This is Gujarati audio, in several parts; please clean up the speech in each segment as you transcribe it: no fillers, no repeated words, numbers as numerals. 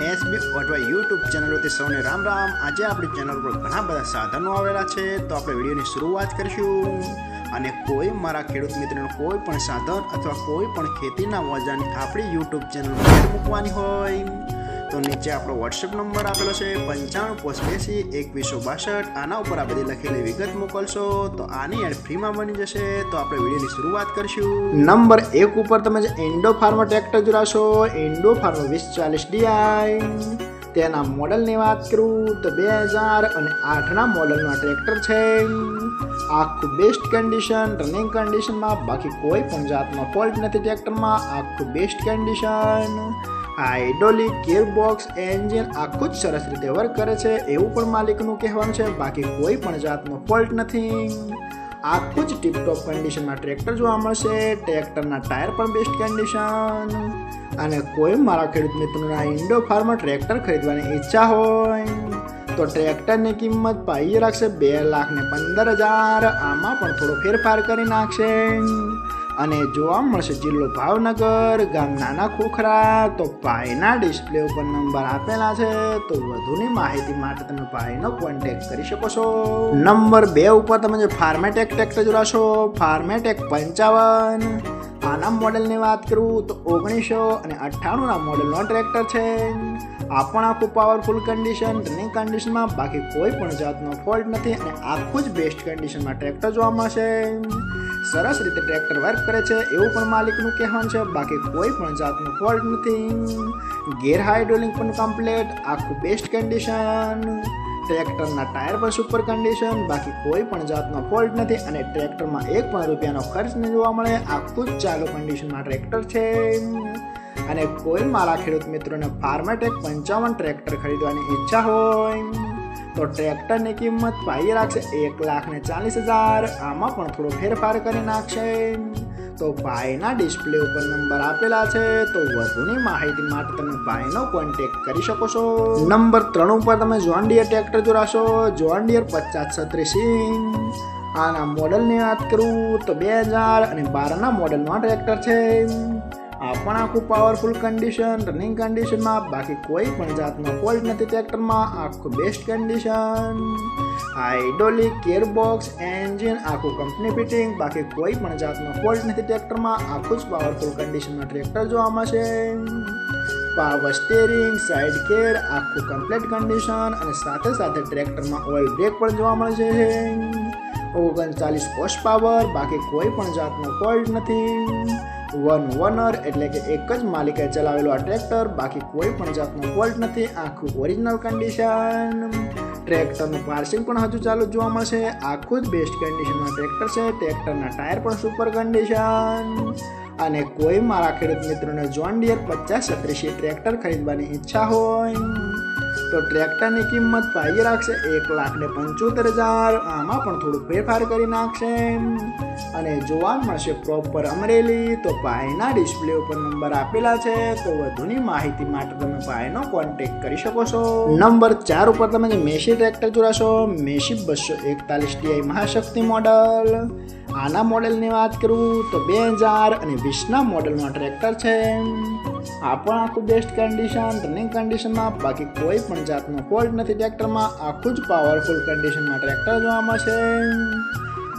એસબી અથવા યુટ્યુબ ચેનલોથી સૌને રામ રામ। આજે આપણી ચેનલ પર ઘણા બધા સાધનો આવેલા છે, તો આપણે વિડીયોની શરૂઆત કરીશું। અને કોઈ મારા ખેડૂત મિત્રોને કોઈ પણ સાધન અથવા કોઈ પણ ખેતીના ઓજારની આપણી યુટ્યુબ ચેનલમાં એડ મૂકવાની હોય તો નીચે આપણો વોટ્સએપ નંબર આપેલો છે 95822162। આના ઉપર આ બધી લખેલી વિગત મોકલશો તો આની એડ ફ્રીમાં બની જશે। તો આપણે વિડીયોની શરૂઆત કરીશું। નંબર 1 ઉપર તમે જે ઇન્ડો ફાર્મર ટ્રેક્ટર જોડાશો, ઇન્ડો ફાર્મર 2040 DI, તેના મોડલની વાત કરું તો 2008ના મોડલનું ટ્રેક્ટર છે। આખું બેસ્ટ કન્ડિશન, રનિંગ કન્ડિશનમાં, બાકી કોઈ પણ જાતનો ફોલ્ટ નથી ટ્રેક્ટરમાં। આખું best condition, hydraulic gearbox, engine આખું જ સરસ રીતે વર્ક કરે છે એવું પણ માલિકનું કહેવાનું છે। બાકી કોઈ પણ જાતનો ફોલ્ટ નથી। આખું જ ટીપટોપ કન્ડિશનમાં ટ્રેક્ટર જોવા મળશે। ટ્રેક્ટરના ટાયર પણ બેસ્ટ કન્ડિશન। અને કોઈ મારા ખેડૂત મિત્રોના ઇન્ડો ફાર્મર ટ્રેક્ટર ખરીદવાની ઈચ્છા હોય તો ટ્રેક્ટરની કિંમત પાઈ રાખશે 2,15,000। આમાં પણ થોડો ફેરફાર કરી નાખશે। અને જોવા મળશે જિલ્લો ભાવનગર, ગામ નાના ખોખરા। તો ભાઈના ડિસ્પ્લે ઉપર નંબર આપેલા છે, તો વધુની માહિતી માટે તમે ભાઈનો કોન્ટેક્ટ કરી શકો છો। નંબર 2 ઉપર તમે જે ફાર્મેટેક ટ્રેક્ટર જોડાશો, ફાર્મેટેક 55, આના મોડેલની વાત કરું તો 1998ના મોડેલનો ટ્રેક્ટર છે। આ પણ આખું પાવરફુલ કન્ડિશન, રનિંગ કન્ડિશનમાં, બાકી કોઈ પણ જાતનો ફોલ્ટ નથી। અને આખું જ બેસ્ટ કન્ડિશનમાં ટ્રેક્ટર જોવા મળશે। સરસ રીતે ટ્રેક્ટર વર્ક કરે છે એવું પણ માલિકનું કહેવાનું છે। બાકી કોઈ પણ જાતનો ફોલ્ટ નથી। ગેર હાઇડ્રોલિક પણ કમ્પ્લીટ, આખું બેસ્ટ કન્ડિશન। ટ્રેક્ટરના ટાયર પણ સુપર કન્ડિશન, બાકી કોઈ પણ જાતનો ફોલ્ટ નથી। અને ટ્રેક્ટરમાં એક પણ રૂપિયાનો ખર્ચ નહીં જોવા મળે। આખું જ ચાલુ કન્ડિશનમાં ટ્રેક્ટર છે। અને કોઈ મારા ખેડૂત મિત્રોને ફાર્મેટેક 55 ટ્રેક્ટર ખરીદવાની ઈચ્છા હોય તો ટ્રેક્ટરની કિંમત પાઈ રાખશે 1,40,000। આમાં પણ થોડો ફેરફાર કરી નાખશે। તો ભાઈના ડિસ્પ્લે ઉપર નંબર આપેલા છે, તો વધુની માહિતી માટે તમે ભાઈનો કોન્ટેક્ટ કરી શકો છો। નંબર 3 ઉપર તમે જોન ડીયર ટ્રેક્ટર જોડાશો, જોન ડીયર 5036। આના મોડલની વાત કરું તો 2012ના મોડલનો ટ્રેક્ટર છે। આ પણ આખું પાવરફુલ કન્ડિશન, રનિંગ કન્ડિશનમાં, બાકી કોઈ પણ જાતનો ફોલ્ટ નથી ટ્રેક્ટરમાં। આખું best condition, hydraulic gearbox, engine આખું કંપની ફિટિંગ, બાકી કોઈ પણ જાતનો ફોલ્ટ નથી ટ્રેક્ટરમાં। આખું જ પાવરફુલ કન્ડિશનમાં ટ્રેક્ટર જોવા મળશે। પાવર સ્ટીરિંગ, સાઇડ ગેર આખું કમ્પ્લીટ કન્ડિશન। અને સાથે સાથે ટ્રેક્ટરમાં ઓઇલ બ્રેક પણ જોવા મળશે। 39 હોર્સ પાવર, બાકી કોઈ પણ જાતનો ફોલ્ટ નથી। વન ઓનર એટલે કે એક જ માલિકે ચલાવેલું આ ટ્રેક્ટર, બાકી કોઈ પણ જાતનો ફોલ્ટ નથી। આખું ઓરિજિનલ કન્ડિશન। ટ્રેક્ટરનું પાર્સિંગ પણ હજુ ચાલુ જોવા મળશે। આખું જ બેસ્ટ કન્ડિશનમાં ટ્રેક્ટર છે। ટ્રેક્ટરના ટાયર પણ સુપર કન્ડિશન। અને કોઈ મારા ખેડૂત મિત્રોને જોન ડીયર 5036 ટ્રેક્ટર ખરીદવાની ઈચ્છા હોય તો ટ્રેક્ટરની કિંમત પાઈ રાખશે 1,75,000। આમાં પણ થોડું ફેરફાર કરી નાખશે। અને જોવા મળશે પ્રોપર અમરેલી। તો ભાઈના ડિસ્પ્લે ઉપર નંબર આપેલા છે, તો વધુની માહિતી માટે તમે ભાઈનો કોન્ટેક્ટ કરી શકો છો। નંબર 4 ઉપર તમે જે મેસી ટ્રેક્ટર જોડાશો, મેસી 241 DI મહાશક્તિ મોડલ। આના મોડેલની વાત કરું તો 2020ના મોડેલનો ટ્રેક્ટર છે। આ પણ આખું બેસ્ટ કન્ડિશન, રનિંગ કન્ડિશનમાં, બાકી કોઈ પણ જાતનો ફોલ્ટ નથી ટ્રેક્ટરમાં। આખું જ પાવરફુલ કન્ડિશનમાં ટ્રેક્ટર જોવા મળશે।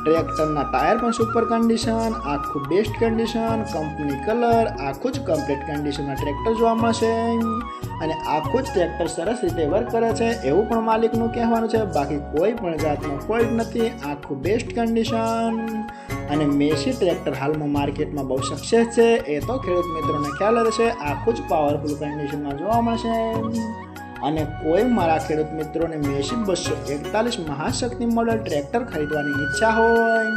ટ્રેક્ટરના ટાયર પણ સુપર કન્ડિશન, આખું બેસ્ટ કન્ડિશન, કંપની કલર, આખું જ કમ્પ્લીટ કન્ડિશનમાં ટ્રેક્ટર જોવા મળશે। અને આખું જ ટ્રેક્ટર સરસ રીતે વર્ક કરે છે એવું પણ માલિકનું કહેવાનું છે। બાકી કોઈ પણ જાતનો ફોલ્ટ નથી। આખું બેસ્ટ કન્ડિશન। અને મેસી ટ્રેક્ટર હાલમાં માર્કેટમાં બહુ સક્સેસ છે એ તો ખેડૂત મિત્રોને ખ્યાલ જ છે। આખું જ પાવરફુલ કન્ડિશનમાં જોવા મળશે। અને કોઈ મારા ખેડૂત મિત્રોને મેસી 241 મહાશક્તિ મોડલ ટ્રેક્ટર ખરીદવાની ઈચ્છા હોય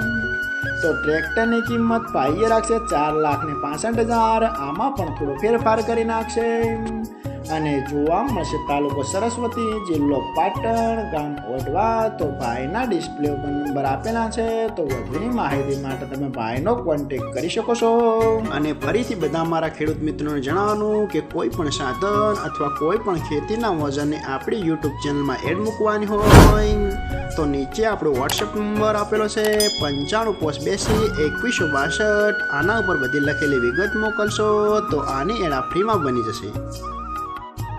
તો ટ્રેક્ટરની કિંમત પાઈ રાખશે 4,65,000। આમાં પણ થોડો ફેરફાર કરી નાખશે। અને જોવા મળશે તાલુકો સરસ્વતી, જિલ્લો પાટણ, ગામ ઓઢવા। તો ભાઈના ડિસ્પ્લે ઉપર નંબર આપેલા છે, તો વધુની માહિતી માટે તમે ભાઈનો કોન્ટેક્ટ કરી શકો છો। અને ફરીથી બધા મારા ખેડૂત મિત્રોને જણાવવાનું કે કોઈ પણ સાધન અથવા કોઈ પણ ખેતીના ઓજારને આપણી યુટ્યુબ ચેનલમાં એડ મૂકવાની હોય તો નીચે આપણો વોટ્સએપ નંબર આપેલો છે 95822162। આના ઉપર બધી લખેલી વિગત મોકલશો તો આની એડ ફ્રીમાં બની જશે।